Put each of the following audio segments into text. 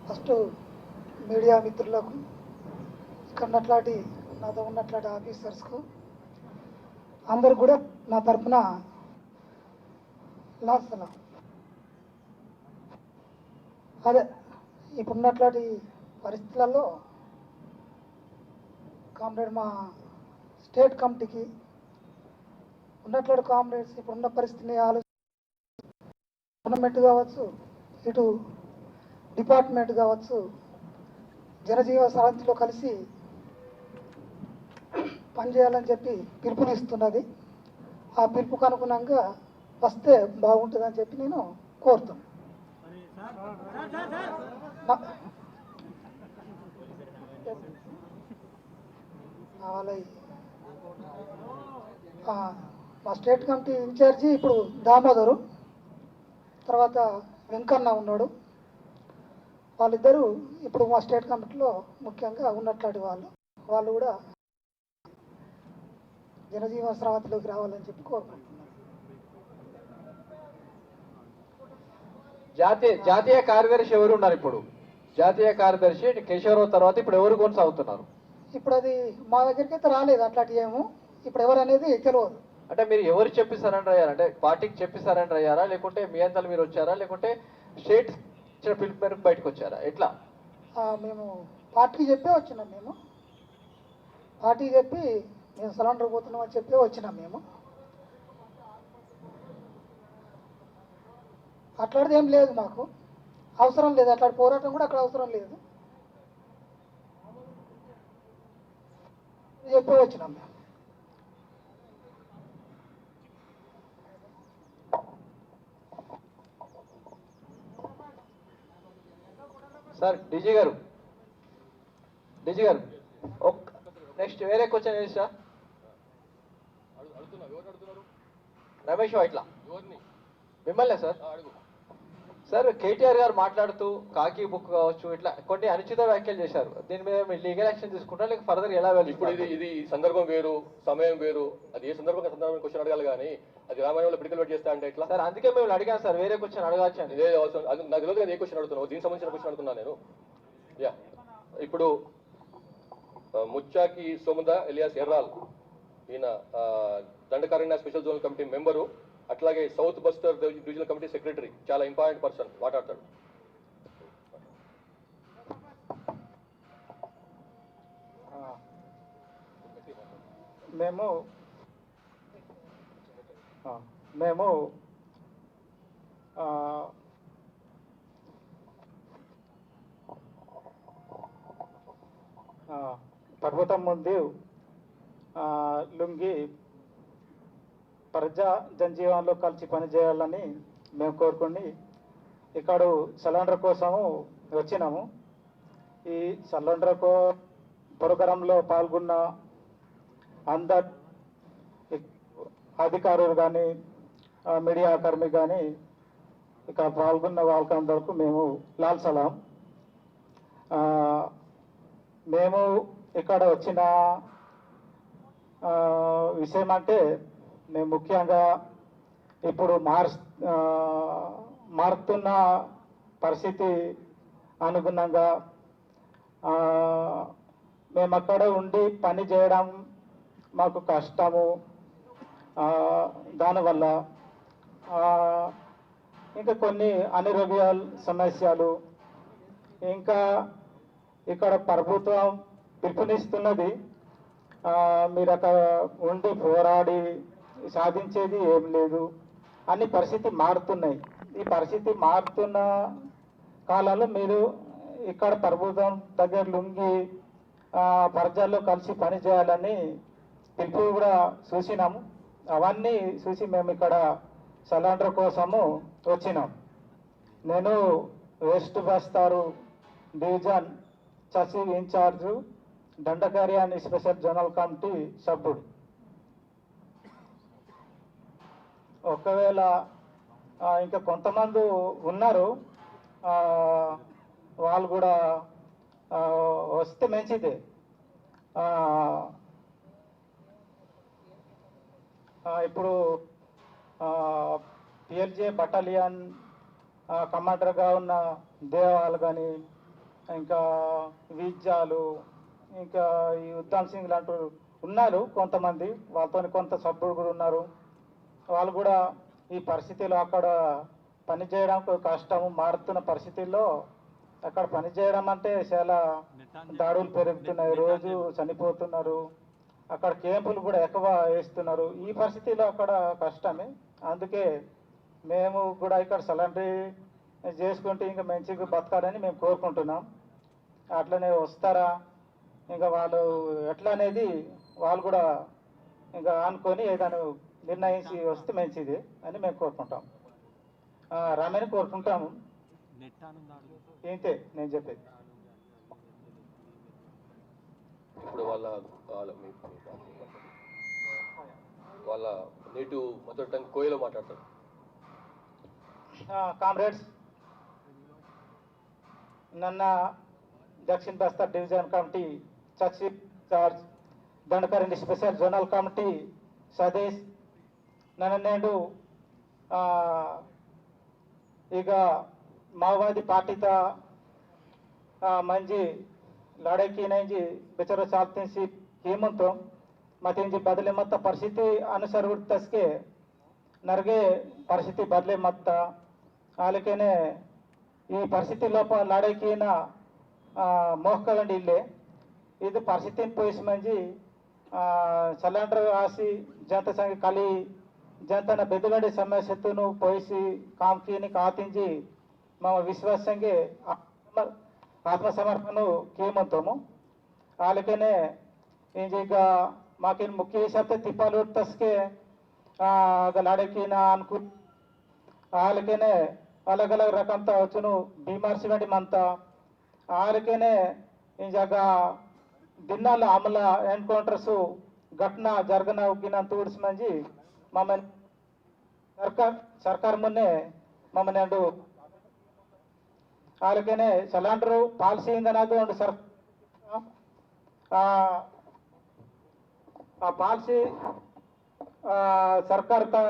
First media మిత్రులకు, ఇక్కడ ఉన్నట్లాంటి నాతో ఉన్నట్లాంటి ఆఫీసర్స్కు అందరు కూడా నా తరఫున లాస్తున్నాం. అదే ఇప్పుడున్నట్లాంటి పరిస్థితులలో కామ్రేడ్ మా స్టేట్ కమిటీకి ఉన్నట్లాంటి కామ్రేడ్స్ ఇప్పుడున్న పరిస్థితిని గవర్నమెంట్ కావచ్చు, ఇటు డిపార్ట్మెంట్ కావచ్చు, జనజీవ సరళిలో కలిసి పనిచేయాలని చెప్పి పిలుపునిస్తున్నది. ఆ పిలుపుకు అనుగుణంగా వస్తే బాగుంటుందని చెప్పి నేను కోరుతున్నాను. మా స్టేట్ కమిటీ ఇన్ఛార్జి ఇప్పుడు దామోదరు, తర్వాత వెంకన్న ఉన్నాడు. వాళ్ళిద్దరూ ఇప్పుడు మా స్టేట్ కమిటీలో ముఖ్యంగా ఉన్నట్లాంటి వాళ్ళు కూడా జనజీవన స్రవంతిలోకి రావాలని చెప్పి కోరుకుంటున్నాను. జాతీయ కార్యదర్శి ఎవరు ఉన్నారు? ఇప్పుడు జాతీయ కార్యదర్శి కేశవరావు తర్వాత ఇప్పుడు ఎవరు కొనసాగుతున్నారు? ఇప్పుడు అది మా దగ్గరికి అయితే రాలేదు అట్లాంటి ఏమో. ఇప్పుడు ఎవరు అనేది తెలియదు. అంటే మీరు ఎవరు చెప్పి సరెండర్ అయ్యారా? అంటే పార్టీకి చెప్పి సరెండర్ అయ్యారా, లేకుంటే మీ అంతలు మీరు వచ్చారా, లేకుంటే స్టేట్ పిలుపు మేరకు బయటకు వచ్చారా? ఎట్లా? మేము పార్టీకి చెప్పే వచ్చినాం. మేము పార్టీకి చెప్పి మేము సరెండర్ పోతున్నాం అని చెప్పి వచ్చినాం. మేము అట్లాంటిది ఏం లేదు, మాకు అవసరం లేదు. అట్లాంటి పోరాటం కూడా అక్కడ అవసరం లేదు. చెప్పే వచ్చినాం మేము. సార్ డీజీ గారు నెక్స్ట్ వేరే క్వశ్చన్ ఏంటి సార్? రమేష్ ఇట్లా మిమ్మల్నే సార్. సార్ కేటీఆర్ గారు మాట్లాడుతూ కాకి బుక్ కావచ్చు, ఇట్లా కొన్ని అనుచిత వ్యాఖ్యలు చేశారు. దీని మీద మీరు లీగల్ యాక్షన్ తీసుకుంటారా, లేక ఫర్దర్ ఎలా వెళ్ళి? ఇప్పుడు ఇది సందర్భం వేరు, సమయం వేరు. అది ఏ సందర్భంగా క్వశ్చన్ అడగాలి కానీ అది రామాయణంలో పిడికలు పెట్టి చేస్తా అంటే ఎట్లా? సార్ అందుకే మేము అడిగాను సార్, వేరే క్వశ్చన్ అడగచ్చు అని. ఇదే అవసరం. అది నాకు తెలియదు కదా ఏ క్వశ్చన్ అడుగుతున్నావు. దీనికి సంబంధించిన క్వశ్చన్ అడుగుతున్నాను నేను. యా, ఇప్పుడు ముచ్చాకి సోముద ఎలియాస్ ఎర్రాల్, ఈయన Dandakaranya special zonal committee member, అట్లాగే south Bastar divisional committee secretary, చాలా ఇంపార్టెంట్ పర్సన్, మాట్లాడతాడు. మేము పర్వతం ముందు లుంగి ప్రజా జనజీవనంలో కలిసి పనిచేయాలని మేము కోరుకుని ఇక్కడ సిలిండర్ కోసము వచ్చినాము. ఈ సిలిండర్ ప్రోగ్రాంలో పాల్గొన్న అందరు అధికారులు కానీ మీడియా కర్మి కానీ ఇక్కడ పాల్గొన్న వాళ్ళకందరకు మేము లాల్ సలాం. మేము ఇక్కడ వచ్చిన విషయం అంటే మేము ముఖ్యంగా ఇప్పుడు మారుతున్న పరిస్థితి అనుగుణంగా మేము అక్కడ ఉండి పని చేయడం మాకు కష్టము. దానివల్ల ఇంకా కొన్ని అనారోగ్య సమస్యలు, ఇంకా ఇక్కడ ప్రభుత్వం పిలుపునిస్తున్నది మీరు అక్కడ ఉండి పోరాడి సాధించేది ఏం లేదు. అన్ని పరిస్థితి మారుతున్నాయి. ఈ పరిస్థితి మారుతున్న కాలంలో మీరు ఇక్కడ ప్రభుత్వం దగ్గర లుంగి ప్రజల్లో కలిసి పనిచేయాలని పిలుపు కూడా చూసినాము. అవన్నీ చూసి మేము ఇక్కడ సిలిండర్ కోసము వచ్చినాం. నేను వెస్ట్ బస్తారు డివిజన్ సచివ్ ఇన్ఛార్జు, దండకార్యాన్ని స్పెషల్ జనరల్ కమిటీ సభ్యుడు. ఒకవేళ ఇంకా కొంతమంది ఉన్నారు, వాళ్ళు కూడా వస్తే మంచిదే. ఇప్పుడు పిఎల్జే బటాలియన్ కమాండర్గా ఉన్న దేవాలు కానీ, ఇంకా విద్యాలు, ఇంకా ఈ ఉద్దమ్ సింగ్ లాంటి ఉన్నారు కొంతమంది, వాళ్ళతో కొంత సభ్యులు కూడా ఉన్నారు. వాళ్ళు కూడా ఈ పరిస్థితిలో అక్కడ పనిచేయడానికి కష్టం, మారుతున్న పరిస్థితుల్లో అక్కడ పనిచేయడం అంటే చాలా దాడులు పెరుగుతున్నాయి, రోజు చనిపోతున్నారు, అక్కడ క్యాంపులు కూడా ఎక్కువ వేస్తున్నారు. ఈ పరిస్థితిలో అక్కడ కష్టమే. అందుకే మేము కూడా ఇక్కడ సలెండరీ చేసుకుంటే ఇంకా మంచిగా బతకాలని మేము కోరుకుంటున్నాం. అట్లనే వస్తారా ఇంకా వాళ్ళు ఎట్లా అనేది వాళ్ళు కూడా ఇంకా అనుకొని ఏదైనా నిర్ణయించి వస్తే మంచిది అని మేము కోరుకుంటాం. రమేని కోరుకుంటాము. ఇంతే నేను చెప్పేది. ఇప్పుడు వాళ్ళ వాళ్ళ మీ- వాళ్ళ నేటివ్ మదర్ టంగ్ కోయలో మాట్లాడతారు. కామ్రేడ్స్, ನನ್ನ दक्षिण Bastar division committee chief charge Dandakaranya special zonal committee ಸದಸ್ಯ ನನ್ನ నేడు ಈಗ माओवादी पार्टी ता मंजी लड़ाई नहीं बेचारा चालते सी हेमंत मत बदले मत परिस्थिति अनुसार तस्के नरगे परिस्थिति बदले मत आलकेने ಈ ಪರಿಸ್ಥಿತಿ ಲೋಪ ಲಡಾಯಿನ ಮೋಹಕಂಡು ಇಲ್ಲೇ ಇದು ಪರಿಸ್ಥಿತಿನ ಪೋಯಿಸಿ ಮಂಜಿ ಸಿಲಿಂಡರ್ ಆಸಿ ಜನತ ಸಂಘ ಖಾಲಿ ಜನತನ ಬೆದಗಡೆ ಸಮಸ್ಯೆತನು ಪೋಯಿಸಿ ಕಾಮಕೀನಿ ಕಾತಿಂಜಿ మా విశ్వాసంగా ఆత్మసమర్పణ కేమంతాము వాళ్ళకనే ಈಗ మాకేನು ముఖ్య ಶಬ್ದ ತಿಪ್ಪಾಲು ತಸ್ಕೆ लाड़की ना अनुकूल వాళ్ళకనే अलग अलग रकम ता వచ్చును बीमार सिवंडी मंता వాళ్ళకనే ఈ జగ దిన్నాల అమల ఎన్కౌంటర్స్ ఘటన జరగన ఉగిన తూడ్స్ మంజి మమ్మల్ని సర్కార్ మొన్నే మమ్మల్ని అంటూ వాళ్ళకనే సిలిండర్ పాలసీ ఇందనది ಒಂದು ಆ ಪಾಲಿಸಿ ಸರ್ಕಾರ का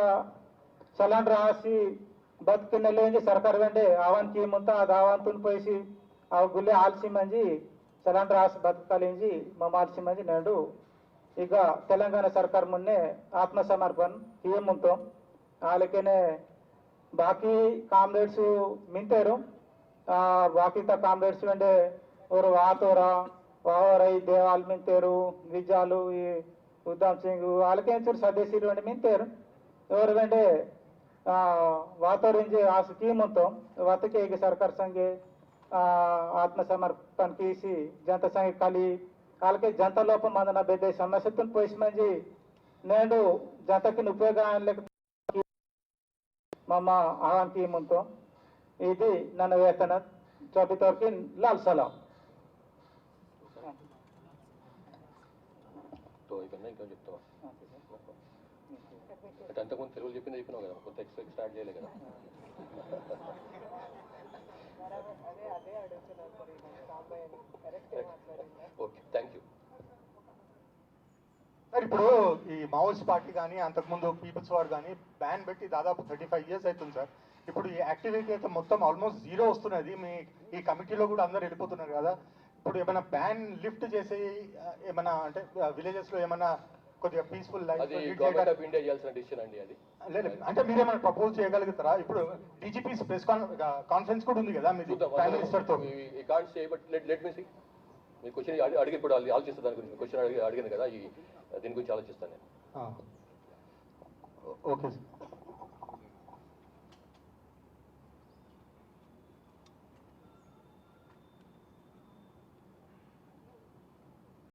सिलेंडर आसी बद के नेलेंगे सरकार वेंडे आवान की मुंता आवान तुन पैसी आ गुले आलसी मंजी सिलेंडर आसी बद कालेंजी ममालसी मंजी नेडू ಈಗ తెలంగాణ సర్కార్ మొన్నే ఆత్మసమర్పణ కియముంతో వాళ్ళకనే బాకీ కామ్రేడ్స్ మింతారు बाकी तक कामरेड्स वेंडे और वातोरा वावरई देवाल मिंतेरू विजालू ई उद्धम सिंह వాళ్ళకే చూరు సదస్సులు వెండి మింతేరు ఎవరు వెండే వాతోరించి ఆ స్కీముతో వతకే ಈಗ ಸರ್ಕಾರ ಸಂಘೆ ఆత్మసమర్పణ కీసి జనత సంఘ ఖాళీ వాళ్ళకే జనత లోపం మందన బెద్ద సమస్యతో పోయి మంచి నేడు జనతకి ఉపయోగం లేక మమ్మ ఆహ్వాన్ కీముతో ఇది ನನ್ನ ವೇತನ ಚೌಬಿತವ್ರಿಗೆ ಲಾಲ್ ಸಲಾಂ. ఇంకా చెప్తావా అంటే అంతకుముందు తెలుగులో చెప్పినావు కదా, కొత్త ఎక్స్పెక్ట్ స్టార్ట్ చేయలే కదా. Okay, thank you. సార్ ఇప్పుడు ఈ మావోయిస్ట్ పార్టీ కానీ అంతకుముందు పీపుల్స్ వార్ కానీ బ్యాన్ పెట్టి దాదాపు 35 years అవుతుంది సార్. ఇప్పుడు ఈ యాక్టివిటీ అయితే మొత్తం ఆల్మోస్ట్ జీరో వస్తున్నది. మీ ఈ కమిటీలో కూడా అందరు వెళ్ళిపోతున్నారు కదా. ఇప్పుడు ఏమైనా బ్యాన్ లిఫ్ట్ చేసి ఏమైనా అంటే విలేజెస్ లో ఏమైనా కొద్దిగా పీస్ఫుల్ లైఫ్ అది గవర్నమెంట్ ఆఫ్ ఇండియా చేయాల్సిన డిసిషన్ అండి అది. లేదు అంటే మీరు ఏమైనా ప్రపోజ్ చేయగలుగుతారా? ఇప్పుడు డీజీపీ ప్రెస్ కాన్ఫరెన్స్ కూడా ఉంది కదా మీది ప్రైమ్ మినిస్టర్ తో. I can't say but let me see. మీ క్వశ్చన్ అడిగి ఇప్పుడు ఆలోచిస్తాను దాని గురించి. క్వశ్చన్ అడిగాను కదా, దీని గురించి ఆలోచిస్తాను నేను. Okay sir.